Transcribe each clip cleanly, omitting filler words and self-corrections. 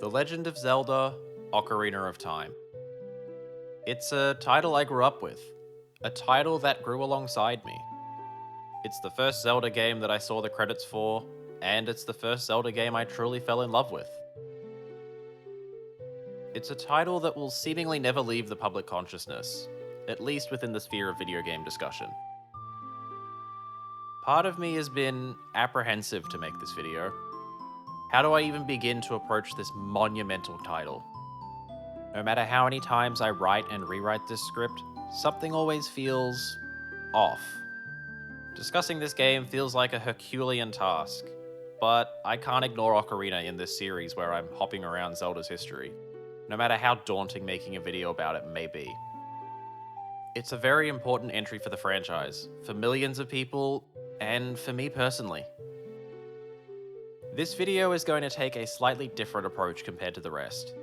The Legend of Zelda: Ocarina of Time. It's a title I grew up with, a title that grew alongside me. It's the first Zelda game that I saw the credits for, and it's the first Zelda game I truly fell in love with. It's a title that will seemingly never leave the public consciousness, at least within the sphere of video game discussion. Part of me has been apprehensive to make this video. How do I even begin to approach this monumental title? No matter how many times I write and rewrite this script, something always feels off. Discussing this game feels like a Herculean task, but I can't ignore Ocarina in this series where I'm hopping around Zelda's history, no matter how daunting making a video about it may be. It's a very important entry for the franchise, for millions of people, and for me personally. This video is going to take a slightly different approach compared to the rest.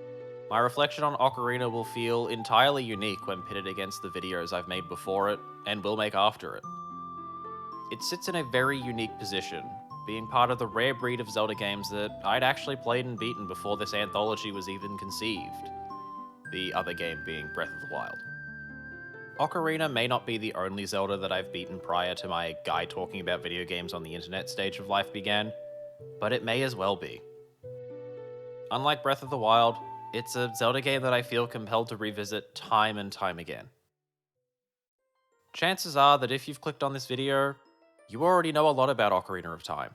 My reflection on Ocarina will feel entirely unique when pitted against the videos I've made before it, and will make after it. It sits in a very unique position, being part of the rare breed of Zelda games that I'd actually played and beaten before this anthology was even conceived. The other game being Breath of the Wild. Ocarina may not be the only Zelda that I've beaten prior to my guy talking about video games on the internet stage of life began, but it may as well be. Unlike Breath of the Wild, it's a Zelda game that I feel compelled to revisit time and time again. Chances are that if you've clicked on this video, you already know a lot about Ocarina of Time.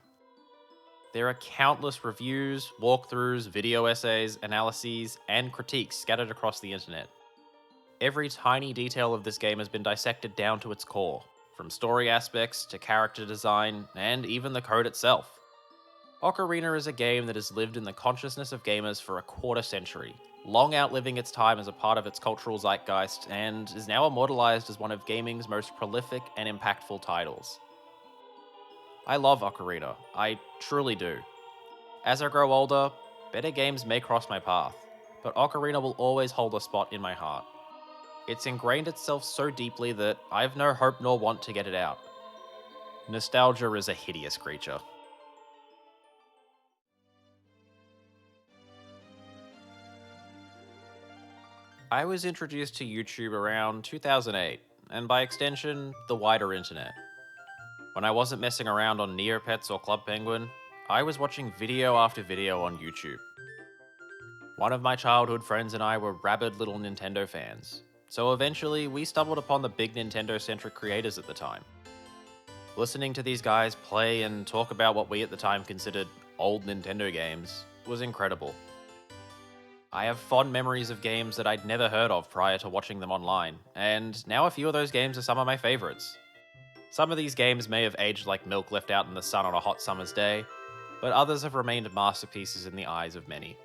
There are countless reviews, walkthroughs, video essays, analyses, and critiques scattered across the internet. Every tiny detail of this game has been dissected down to its core, from story aspects to character design, and even the code itself. Ocarina is a game that has lived in the consciousness of gamers for a quarter century, long outliving its time as a part of its cultural zeitgeist, and is now immortalized as one of gaming's most prolific and impactful titles. I love Ocarina, I truly do. As I grow older, better games may cross my path, but Ocarina will always hold a spot in my heart. It's ingrained itself so deeply that I've no hope nor want to get it out. Nostalgia is a hideous creature. I was introduced to YouTube around 2008, and by extension, the wider internet. When I wasn't messing around on Neopets or Club Penguin, I was watching video after video on YouTube. One of my childhood friends and I were rabid little Nintendo fans, so eventually we stumbled upon the big Nintendo-centric creators at the time. Listening to these guys play and talk about what we at the time considered old Nintendo games was incredible. I have fond memories of games that I'd never heard of prior to watching them online, and now a few of those games are some of my favorites. Some of these games may have aged like milk left out in the sun on a hot summer's day, but others have remained masterpieces in the eyes of many.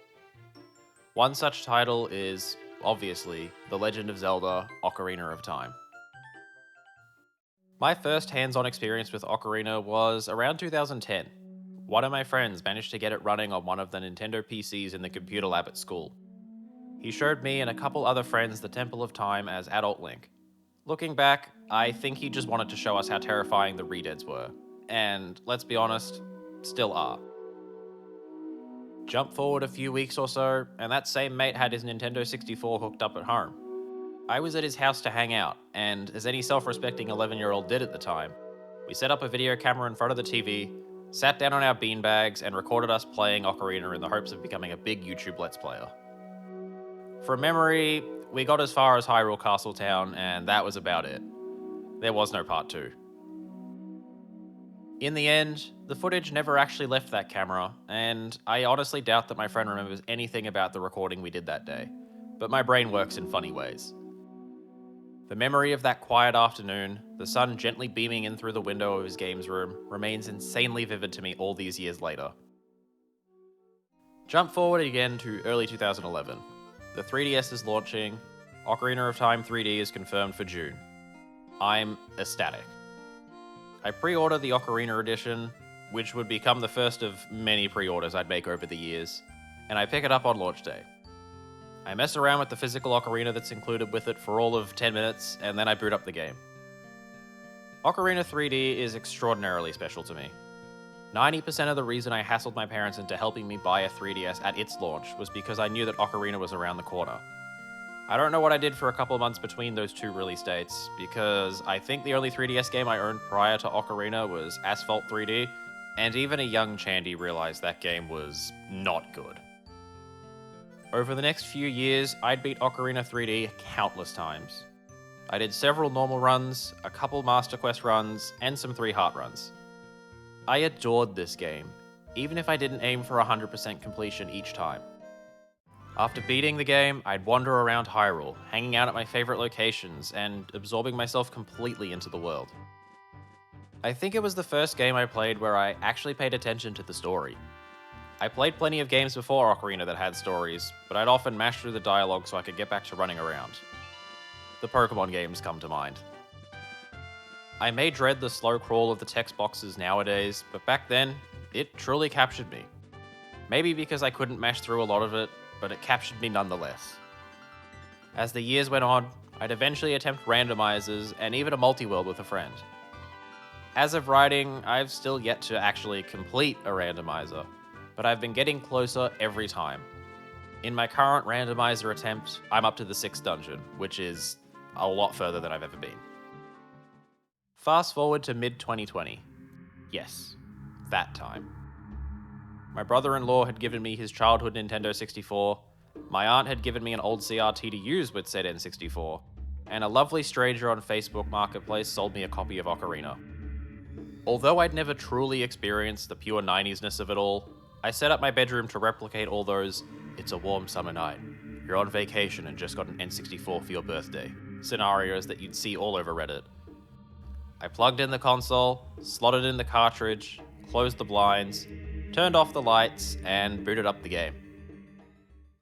One such title is, obviously, The Legend of Zelda: Ocarina of Time. My first hands-on experience with Ocarina was around 2010. One of my friends managed to get it running on one of the Nintendo PCs in the computer lab at school. He showed me and a couple other friends the Temple of Time as adult Link. Looking back, I think he just wanted to show us how terrifying the redeads were, and let's be honest, still are. Jump forward a few weeks or so, and that same mate had his Nintendo 64 hooked up at home. I was at his house to hang out, and as any self-respecting 11-year-old did at the time, we set up a video camera in front of the TV, sat down on our beanbags, and recorded us playing Ocarina in the hopes of becoming a big YouTube Let's Player. From memory, we got as far as Hyrule Castle Town, and that was about it. There was no part 2. In the end, the footage never actually left that camera, and I honestly doubt that my friend remembers anything about the recording we did that day, but my brain works in funny ways. The memory of that quiet afternoon, the sun gently beaming in through the window of his games room, remains insanely vivid to me all these years later. Jump forward again to early 2011. The 3DS is launching, Ocarina of Time 3D is confirmed for June. I'm ecstatic. I pre-ordered the Ocarina edition, which would become the first of many pre-orders I'd make over the years, and I pick it up on launch day. I mess around with the physical Ocarina that's included with it for all of 10 minutes, and then I boot up the game. Ocarina 3D is extraordinarily special to me. 90% of the reason I hassled my parents into helping me buy a 3DS at its launch was because I knew that Ocarina was around the corner. I don't know what I did for a couple of months between those two release dates, because I think the only 3DS game I owned prior to Ocarina was Asphalt 3D, and even a young Chandy realized that game was not good. Over the next few years, I'd beat Ocarina 3D countless times. I did several normal runs, a couple Master Quest runs, and some 3 Heart runs. I adored this game, even if I didn't aim for 100% completion each time. After beating the game, I'd wander around Hyrule, hanging out at my favorite locations, and absorbing myself completely into the world. I think it was the first game I played where I actually paid attention to the story. I played plenty of games before Ocarina that had stories, but I'd often mash through the dialogue so I could get back to running around. The Pokemon games come to mind. I may dread the slow crawl of the text boxes nowadays, but back then, it truly captured me. Maybe because I couldn't mash through a lot of it, but it captured me nonetheless. As the years went on, I'd eventually attempt randomizers and even a multi-world with a friend. As of writing, I've still yet to actually complete a randomizer, but I've been getting closer every time. In my current randomizer attempt, I'm up to the 6th dungeon, which is a lot further than I've ever been. Fast forward to mid-2020. Yes, that time. My brother-in-law had given me his childhood Nintendo 64, my aunt had given me an old CRT to use with said N64, and a lovely stranger on Facebook Marketplace sold me a copy of Ocarina. Although I'd never truly experienced the pure 90s-ness of it all, I set up my bedroom to replicate all those "it's a warm summer night, you're on vacation and just got an N64 for your birthday" scenarios that you'd see all over Reddit. I plugged in the console, slotted in the cartridge, closed the blinds, turned off the lights, and booted up the game.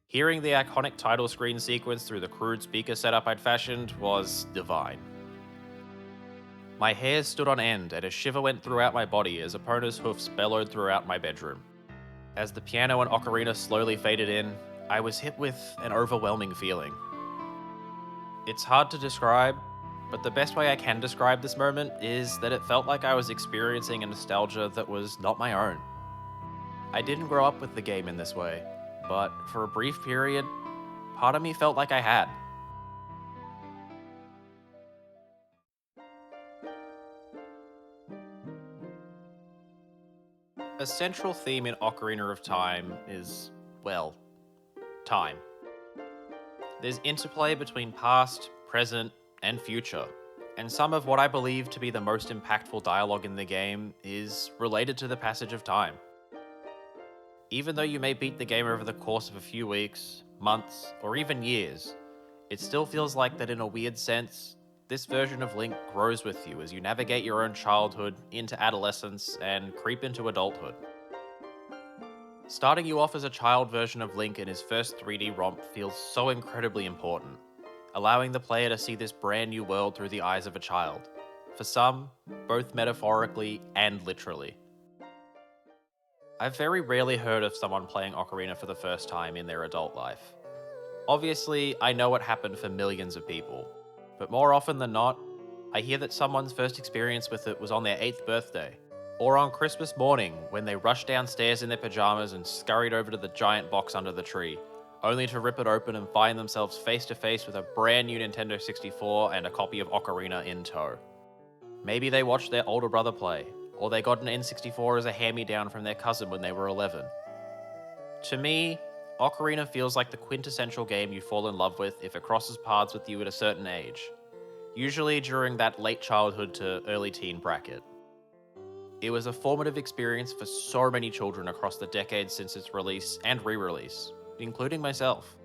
Hearing the iconic title screen sequence through the crude speaker setup I'd fashioned was divine. My hair stood on end and a shiver went throughout my body as Epona's hoofs bellowed throughout my bedroom. As the piano and ocarina slowly faded in, I was hit with an overwhelming feeling. It's hard to describe, but the best way I can describe this moment is that it felt like I was experiencing a nostalgia that was not my own. I didn't grow up with the game in this way, but for a brief period, part of me felt like I had. A central theme in Ocarina of Time is, well, time. There's interplay between past, present, and future, and some of what I believe to be the most impactful dialogue in the game is related to the passage of time. Even though you may beat the game over the course of a few weeks, months, or even years, it still feels like that in a weird sense, this version of Link grows with you as you navigate your own childhood into adolescence and creep into adulthood. Starting you off as a child version of Link in his first 3D romp feels so incredibly important, allowing the player to see this brand new world through the eyes of a child. For some, both metaphorically and literally. I've very rarely heard of someone playing Ocarina for the first time in their adult life. Obviously, I know what happened for millions of people, but more often than not, I hear that someone's first experience with it was on their 8th birthday, or on Christmas morning when they rushed downstairs in their pajamas and scurried over to the giant box under the tree, only to rip it open and find themselves face to face with a brand new Nintendo 64 and a copy of Ocarina in tow. Maybe they watched their older brother play, or they got an N64 as a hand-me-down from their cousin when they were 11. To me, Ocarina feels like the quintessential game you fall in love with if it crosses paths with you at a certain age, usually during that late childhood to early teen bracket. It was a formative experience for so many children across the decades since its release and re-release, including myself.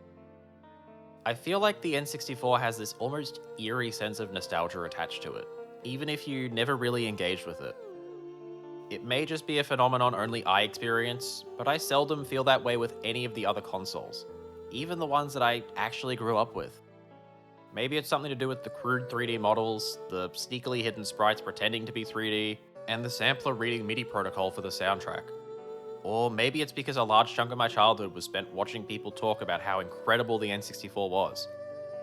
I feel like the N64 has this almost eerie sense of nostalgia attached to it, even if you never really engaged with it. It may just be a phenomenon only I experience, but I seldom feel that way with any of the other consoles, even the ones that I actually grew up with. Maybe it's something to do with the crude 3D models, the sneakily hidden sprites pretending to be 3D, and the sampler reading MIDI protocol for the soundtrack. Or maybe it's because a large chunk of my childhood was spent watching people talk about how incredible the N64 was.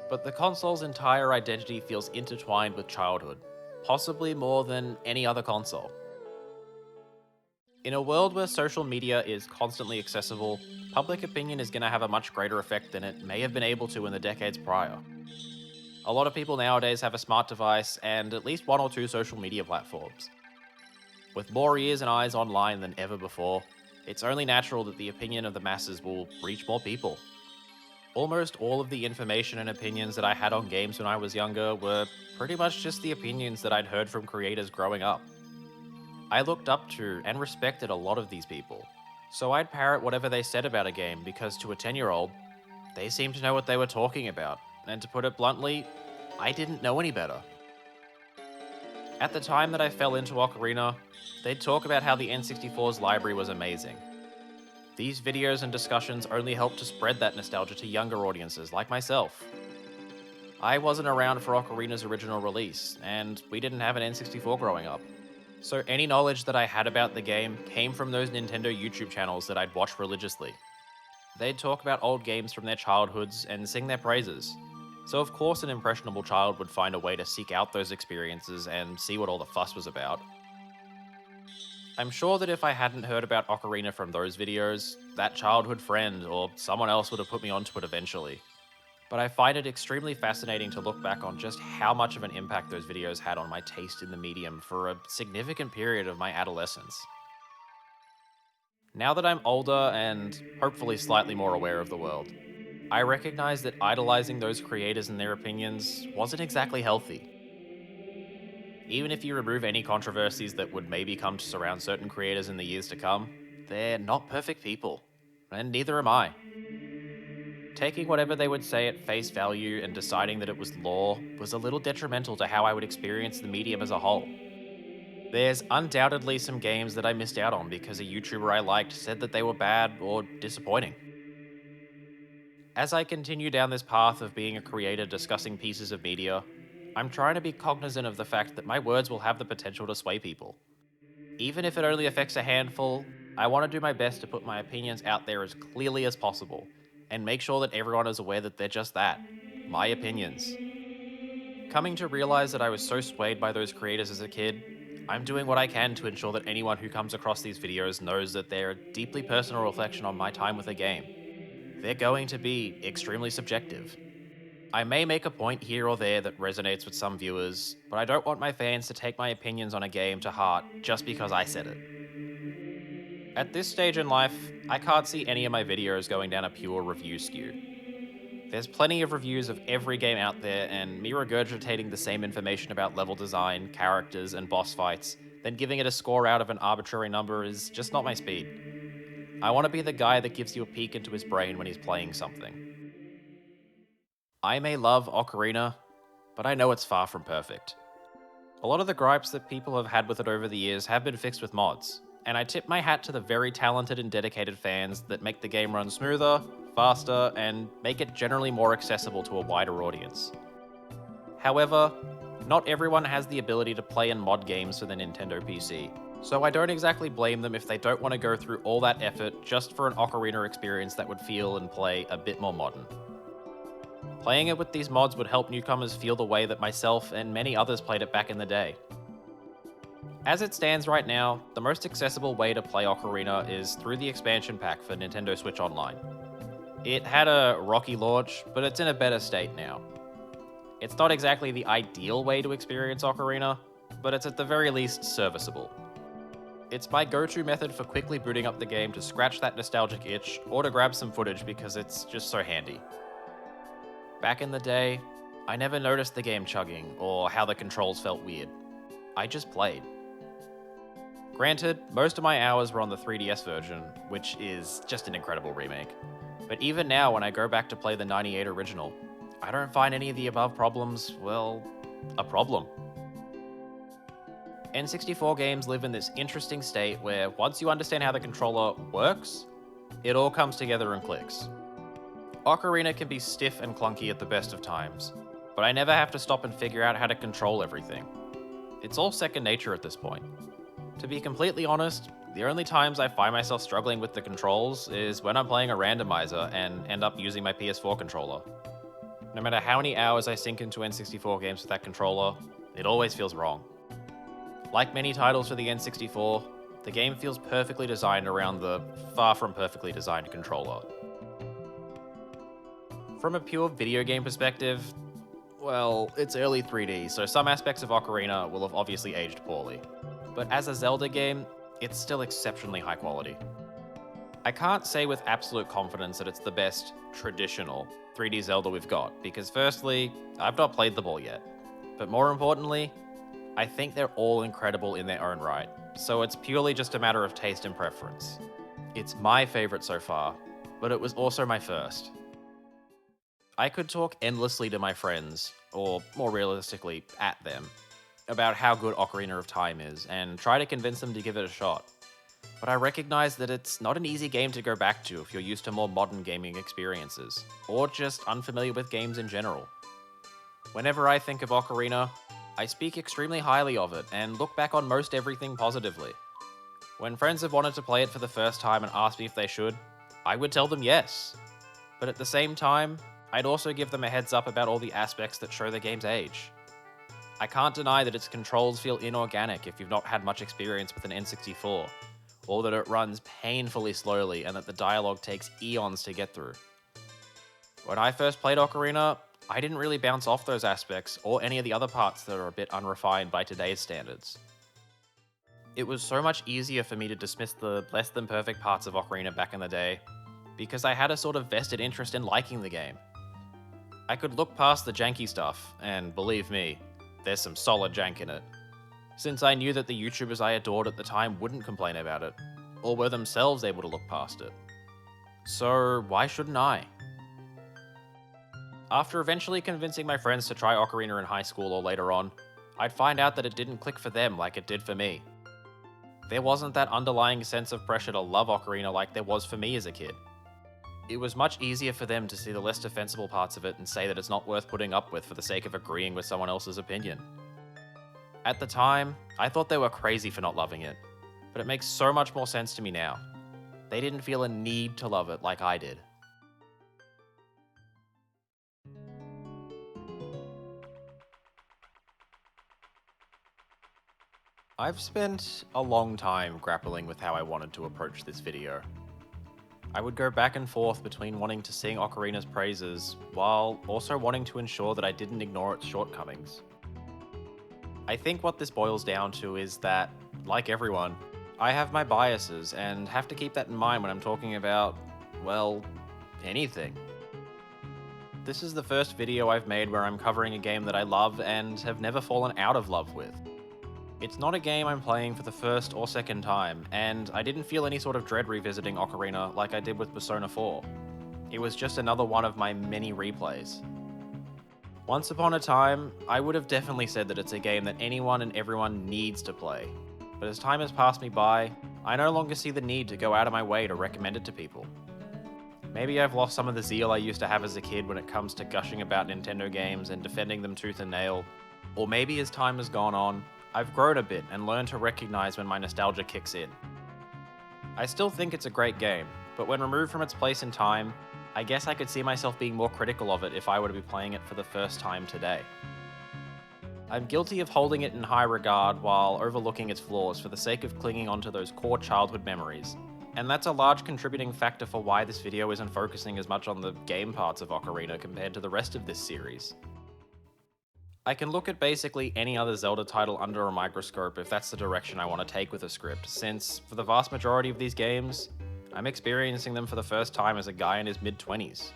But the console's entire identity feels intertwined with childhood, possibly more than any other console. In a world where social media is constantly accessible, public opinion is going to have a much greater effect than it may have been able to in the decades prior. A lot of people nowadays have a smart device and at least one or two social media platforms. With more ears and eyes online than ever before, it's only natural that the opinion of the masses will reach more people. Almost all of the information and opinions that I had on games when I was younger were pretty much just the opinions that I'd heard from creators growing up. I looked up to and respected a lot of these people, so I'd parrot whatever they said about a game because to a 10-year-old, they seemed to know what they were talking about, and to put it bluntly, I didn't know any better. At the time that I fell into Ocarina, they'd talk about how the N64's library was amazing. These videos and discussions only helped to spread that nostalgia to younger audiences like myself. I wasn't around for Ocarina's original release, and we didn't have an N64 growing up. So any knowledge that I had about the game came from those Nintendo YouTube channels that I'd watch religiously. They'd talk about old games from their childhoods and sing their praises. So of course an impressionable child would find a way to seek out those experiences and see what all the fuss was about. I'm sure that if I hadn't heard about Ocarina from those videos, that childhood friend or someone else would have put me onto it eventually. But I find it extremely fascinating to look back on just how much of an impact those videos had on my taste in the medium for a significant period of my adolescence. Now that I'm older and hopefully slightly more aware of the world, I recognize that idolizing those creators and their opinions wasn't exactly healthy. Even if you remove any controversies that would maybe come to surround certain creators in the years to come, they're not perfect people, and neither am I. Taking whatever they would say at face value and deciding that it was law was a little detrimental to how I would experience the medium as a whole. There's undoubtedly some games that I missed out on because a YouTuber I liked said that they were bad or disappointing. As I continue down this path of being a creator discussing pieces of media, I'm trying to be cognizant of the fact that my words will have the potential to sway people. Even if it only affects a handful, I want to do my best to put my opinions out there as clearly as possible and make sure that everyone is aware that they're just that, my opinions. Coming to realize that I was so swayed by those creators as a kid, I'm doing what I can to ensure that anyone who comes across these videos knows that they're a deeply personal reflection on my time with a game. They're going to be extremely subjective. I may make a point here or there that resonates with some viewers, but I don't want my fans to take my opinions on a game to heart just because I said it. At this stage in life, I can't see any of my videos going down a pure review skew. There's plenty of reviews of every game out there, and me regurgitating the same information about level design, characters, and boss fights, then giving it a score out of an arbitrary number is just not my speed. I want to be the guy that gives you a peek into his brain when he's playing something. I may love Ocarina, but I know it's far from perfect. A lot of the gripes that people have had with it over the years have been fixed with mods, and I tip my hat to the very talented and dedicated fans that make the game run smoother, faster, and make it generally more accessible to a wider audience. However, not everyone has the ability to play and mod games for the Nintendo PC, so I don't exactly blame them if they don't want to go through all that effort just for an Ocarina experience that would feel and play a bit more modern. Playing it with these mods would help newcomers feel the way that myself and many others played it back in the day. As it stands right now, the most accessible way to play Ocarina is through the expansion pack for Nintendo Switch Online. It had a rocky launch, but it's in a better state now. It's not exactly the ideal way to experience Ocarina, but it's at the very least serviceable. It's my go-to method for quickly booting up the game to scratch that nostalgic itch or to grab some footage because it's just so handy. Back in the day, I never noticed the game chugging or how the controls felt weird. I just played. Granted, most of my hours were on the 3DS version, which is just an incredible remake. But even now, when I go back to play the '98 original, I don't find any of the above problems, well, a problem. N64 games live in this interesting state where once you understand how the controller works, it all comes together and clicks. Ocarina can be stiff and clunky at the best of times, but I never have to stop and figure out how to control everything. It's all second nature at this point. To be completely honest, the only times I find myself struggling with the controls is when I'm playing a randomizer and end up using my PS4 controller. No matter how many hours I sink into N64 games with that controller, it always feels wrong. Like many titles for the N64, The game feels perfectly designed around the far from perfectly designed controller. From a pure video game perspective, well, it's early 3D, so some aspects of Ocarina will have obviously aged poorly. But as a Zelda game, it's still exceptionally high quality. I can't say with absolute confidence that it's the best traditional 3D Zelda we've got, because firstly, I've not played them all yet. But more importantly, I think they're all incredible in their own right, so it's purely just a matter of taste and preference. It's my favorite so far, but it was also my first. I could talk endlessly to my friends, or more realistically, at them, about how good Ocarina of Time is, and try to convince them to give it a shot. But I recognize that it's not an easy game to go back to if you're used to more modern gaming experiences, or just unfamiliar with games in general. Whenever I think of Ocarina, I speak extremely highly of it and look back on most everything positively. When friends have wanted to play it for the first time and asked me if they should, I would tell them yes. But at the same time, I'd also give them a heads up about all the aspects that show the game's age. I can't deny that its controls feel inorganic if you've not had much experience with an N64, or that it runs painfully slowly and that the dialogue takes eons to get through. When I first played Ocarina, I didn't really bounce off those aspects or any of the other parts that are a bit unrefined by today's standards. It was so much easier for me to dismiss the less than perfect parts of Ocarina back in the day, because I had a sort of vested interest in liking the game. I could look past the janky stuff, and believe me, there's some solid jank in it, since I knew that the YouTubers I adored at the time wouldn't complain about it, or were themselves able to look past it. So why shouldn't I? After eventually convincing my friends to try Ocarina in high school or later on, I'd find out that it didn't click for them like it did for me. There wasn't that underlying sense of pressure to love Ocarina like there was for me as a kid. It was much easier for them to see the less defensible parts of it and say that it's not worth putting up with for the sake of agreeing with someone else's opinion. At the time, I thought they were crazy for not loving it, but it makes so much more sense to me now. They didn't feel a need to love it like I did. I've spent a long time grappling with how I wanted to approach this video. I would go back and forth between wanting to sing Ocarina's praises, while also wanting to ensure that I didn't ignore its shortcomings. I think what this boils down to is that, like everyone, I have my biases and have to keep that in mind when I'm talking about, well, anything. This is the first video I've made where I'm covering a game that I love and have never fallen out of love with. It's not a game I'm playing for the first or second time, and I didn't feel any sort of dread revisiting Ocarina like I did with Persona 4. It was just another one of my many replays. Once upon a time, I would have definitely said that it's a game that anyone and everyone needs to play. But as time has passed me by, I no longer see the need to go out of my way to recommend it to people. Maybe I've lost some of the zeal I used to have as a kid when it comes to gushing about Nintendo games and defending them tooth and nail. Or maybe as time has gone on, I've grown a bit and learned to recognize when my nostalgia kicks in. I still think it's a great game, but when removed from its place in time, I guess I could see myself being more critical of it if I were to be playing it for the first time today. I'm guilty of holding it in high regard while overlooking its flaws for the sake of clinging onto those core childhood memories, and that's a large contributing factor for why this video isn't focusing as much on the game parts of Ocarina compared to the rest of this series. I can look at basically any other Zelda title under a microscope if that's the direction I want to take with a script, since for the vast majority of these games, I'm experiencing them for the first time as a guy in his mid-20s.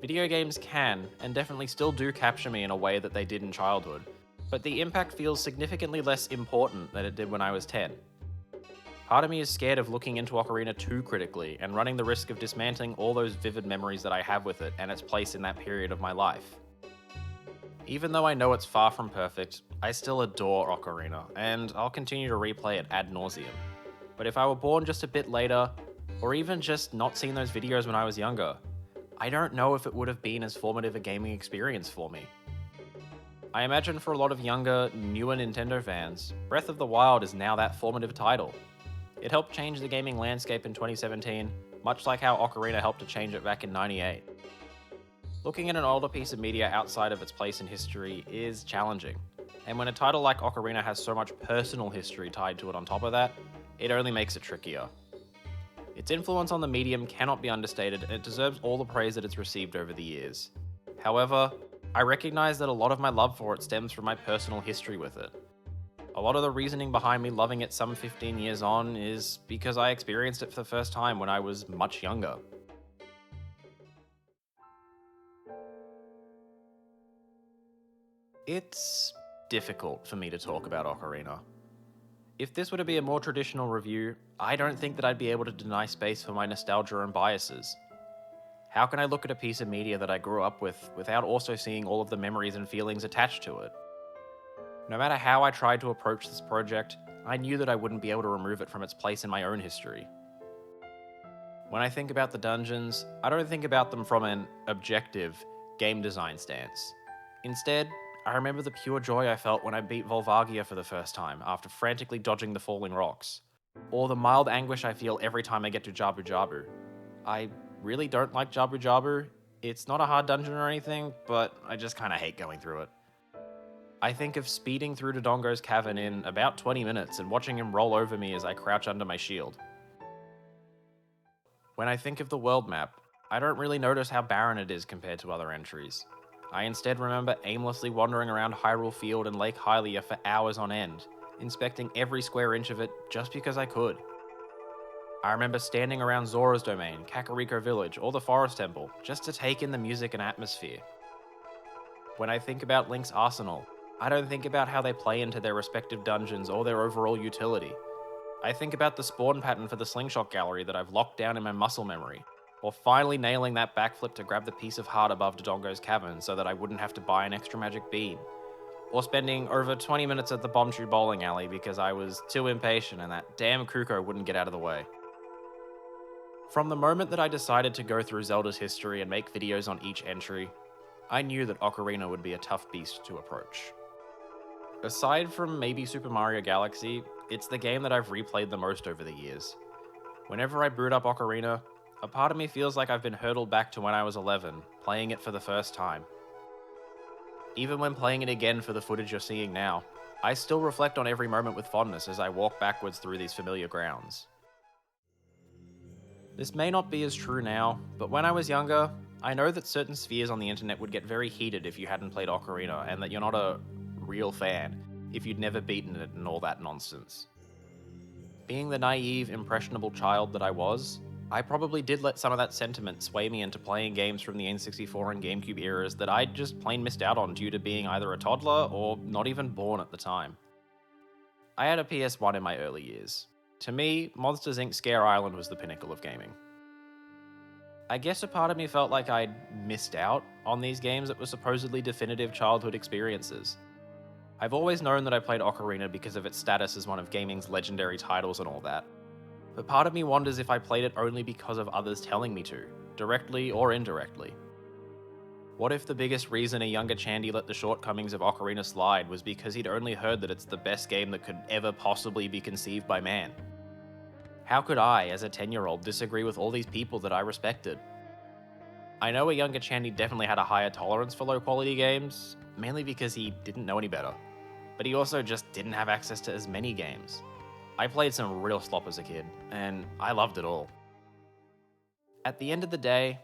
Video games can, and definitely still do capture me in a way that they did in childhood, but the impact feels significantly less important than it did when I was 10. Part of me is scared of looking into Ocarina too critically and running the risk of dismantling all those vivid memories that I have with it and its place in that period of my life. Even though I know it's far from perfect, I still adore Ocarina, and I'll continue to replay it ad nauseum. But if I were born just a bit later, or even just not seen those videos when I was younger, I don't know if it would have been as formative a gaming experience for me. I imagine for a lot of younger, newer Nintendo fans, Breath of the Wild is now that formative title. It helped change the gaming landscape in 2017, much like how Ocarina helped to change it back in '98. Looking at an older piece of media outside of its place in history is challenging, and when a title like Ocarina has so much personal history tied to it on top of that, it only makes it trickier. Its influence on the medium cannot be understated, and it deserves all the praise that it's received over the years. However, I recognize that a lot of my love for it stems from my personal history with it. A lot of the reasoning behind me loving it some 15 years on is because I experienced it for the first time when I was much younger. It's difficult for me to talk about Ocarina. If this were to be a more traditional review, I don't think that I'd be able to deny space for my nostalgia and biases. How can I look at a piece of media that I grew up with without also seeing all of the memories and feelings attached to it? No matter how I tried to approach this project, I knew that I wouldn't be able to remove it from its place in my own history. When I think about the dungeons, I don't think about them from an objective game design stance. Instead, I remember the pure joy I felt when I beat Volvagia for the first time after frantically dodging the falling rocks, or the mild anguish I feel every time I get to Jabu Jabu. I really don't like Jabu Jabu. It's not a hard dungeon or anything, but I just kinda hate going through it. I think of speeding through Dodongo's cavern in about 20 minutes and watching him roll over me as I crouch under my shield. When I think of the world map, I don't really notice how barren it is compared to other entries. I instead remember aimlessly wandering around Hyrule Field and Lake Hylia for hours on end, inspecting every square inch of it just because I could. I remember standing around Zora's Domain, Kakariko Village, or the Forest Temple, just to take in the music and atmosphere. When I think about Link's Arsenal, I don't think about how they play into their respective dungeons or their overall utility. I think about the spawn pattern for the Slingshot Gallery that I've locked down in my muscle memory, or finally nailing that backflip to grab the piece of heart above Dodongo's cavern so that I wouldn't have to buy an extra magic bean, or spending over 20 minutes at the Bombchu bowling alley because I was too impatient and that damn Kuko wouldn't get out of the way. From the moment that I decided to go through Zelda's history and make videos on each entry, I knew that Ocarina would be a tough beast to approach. Aside from maybe Super Mario Galaxy, it's the game that I've replayed the most over the years. Whenever I boot up Ocarina, a part of me feels like I've been hurtled back to when I was 11, playing it for the first time. Even when playing it again for the footage you're seeing now, I still reflect on every moment with fondness as I walk backwards through these familiar grounds. This may not be as true now, but when I was younger, I know that certain spheres on the internet would get very heated if you hadn't played Ocarina, and that you're not a real fan if you'd never beaten it and all that nonsense. Being the naive, impressionable child that I was, I probably did let some of that sentiment sway me into playing games from the N64 and GameCube eras that I'd just plain missed out on due to being either a toddler or not even born at the time. I had a PS1 in my early years. To me, Monsters Inc. Scare Island was the pinnacle of gaming. I guess a part of me felt like I'd missed out on these games that were supposedly definitive childhood experiences. I've always known that I played Ocarina because of its status as one of gaming's legendary titles and all that, but part of me wonders if I played it only because of others telling me to, directly or indirectly. What if the biggest reason a younger Chandy let the shortcomings of Ocarina slide was because he'd only heard that it's the best game that could ever possibly be conceived by man? How could I, as a 10-year-old, disagree with all these people that I respected? I know a younger Chandy definitely had a higher tolerance for low-quality games, mainly because he didn't know any better, but he also just didn't have access to as many games. I played some real slop as a kid, and I loved it all. At the end of the day,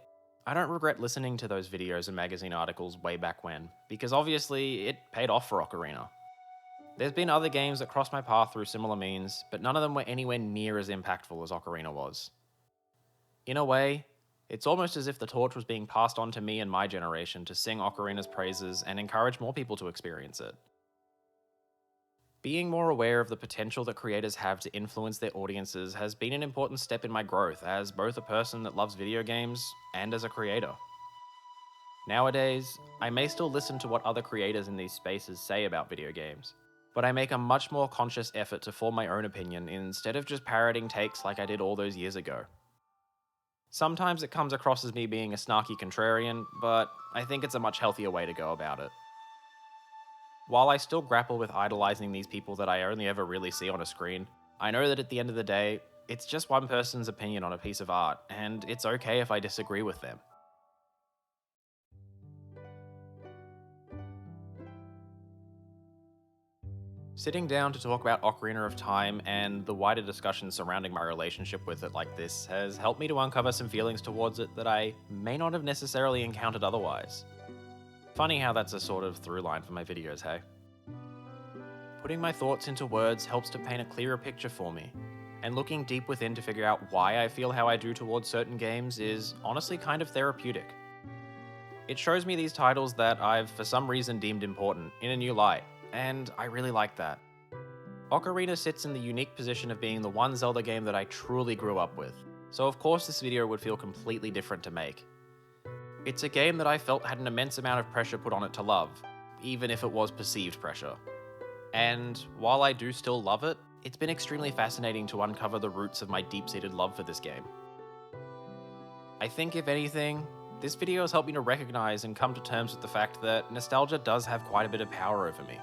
I don't regret listening to those videos and magazine articles way back when, because obviously it paid off for Ocarina. There's been other games that crossed my path through similar means, but none of them were anywhere near as impactful as Ocarina was. In a way, it's almost as if the torch was being passed on to me and my generation to sing Ocarina's praises and encourage more people to experience it. Being more aware of the potential that creators have to influence their audiences has been an important step in my growth as both a person that loves video games and as a creator. Nowadays, I may still listen to what other creators in these spaces say about video games, but I make a much more conscious effort to form my own opinion instead of just parroting takes like I did all those years ago. Sometimes it comes across as me being a snarky contrarian, but I think it's a much healthier way to go about it. While I still grapple with idolizing these people that I only ever really see on a screen, I know that at the end of the day, it's just one person's opinion on a piece of art, and it's okay if I disagree with them. Sitting down to talk about Ocarina of Time and the wider discussion surrounding my relationship with it like this has helped me to uncover some feelings towards it that I may not have necessarily encountered otherwise. Funny how that's a sort of through line for my videos, hey? Putting my thoughts into words helps to paint a clearer picture for me, and looking deep within to figure out why I feel how I do towards certain games is honestly kind of therapeutic. It shows me these titles that I've for some reason deemed important in a new light, and I really like that. Ocarina sits in the unique position of being the one Zelda game that I truly grew up with, so of course this video would feel completely different to make. It's a game that I felt had an immense amount of pressure put on it to love, even if it was perceived pressure. And while I do still love it, it's been extremely fascinating to uncover the roots of my deep-seated love for this game. I think if anything, this video has helped me to recognize and come to terms with the fact that nostalgia does have quite a bit of power over me.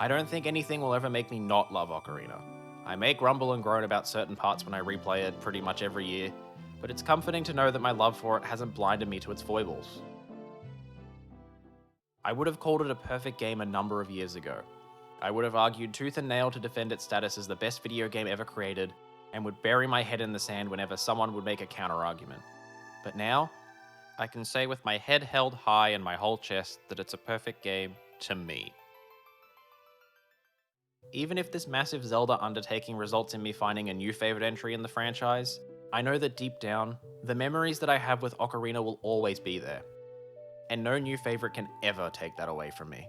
I don't think anything will ever make me not love Ocarina. I may grumble and groan about certain parts when I replay it pretty much every year, but it's comforting to know that my love for it hasn't blinded me to its foibles. I would have called it a perfect game a number of years ago. I would have argued tooth and nail to defend its status as the best video game ever created, and would bury my head in the sand whenever someone would make a counter-argument. But now, I can say with my head held high and my whole chest that it's a perfect game to me. Even if this massive Zelda undertaking results in me finding a new favorite entry in the franchise, I know that deep down, the memories that I have with Ocarina will always be there. And no new favorite can ever take that away from me.